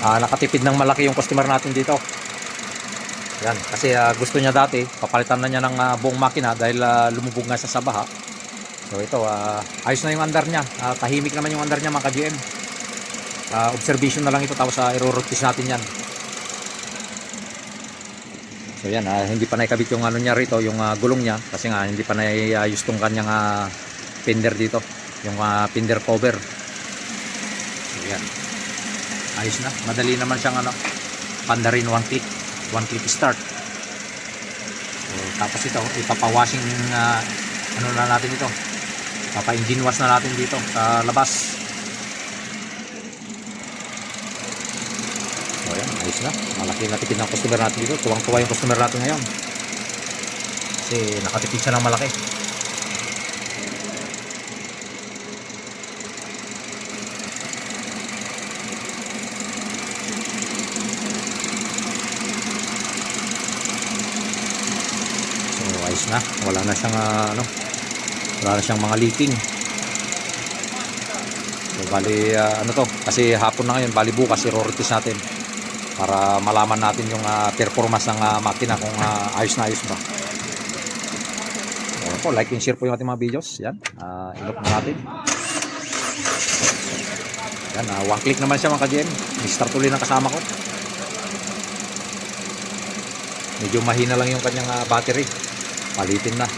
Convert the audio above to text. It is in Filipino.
nakatipid ng malaki yung customer natin dito. Yan, kasi gusto niya dati, papalitan na niya ng buong makina dahil lumubog nga sa baha. So ito, ayos na yung andar niya. Tahimik naman yung andar niya mga ka-GM. Observation na lang ito, tapos i-rotate natin yan. So yan, hindi pa naikabit yung ano niya rito, yung gulong niya, kasi nga hindi pa naayos tong kanyang fender dito, yung fender cover. So yan, ayos na, madali naman siyang pandarin, one click start. So, tapos ito ipapawashing ano na natin ito, papa-engine wash na natin dito sa labas. So yan, ayos na, malaki na tipid ng customer natin dito. Tuwang-tuwa yung customer natin ngayon kasi nakatipid siya ng malaki. Ayos na, wala na siyang wala na siyang mga leaking. So bali to, kasi hapon na ngayon, bali bukas i-rotate natin para malaman natin yung performance ng makina kung ayos na ayos ba. So, like and share po yung ating mga videos. Yan, i-look na natin. Yan, one click naman siya mga ka-GM. I-start ulit ng kasama ko. Medyo mahina lang yung kanyang battery, palitin na.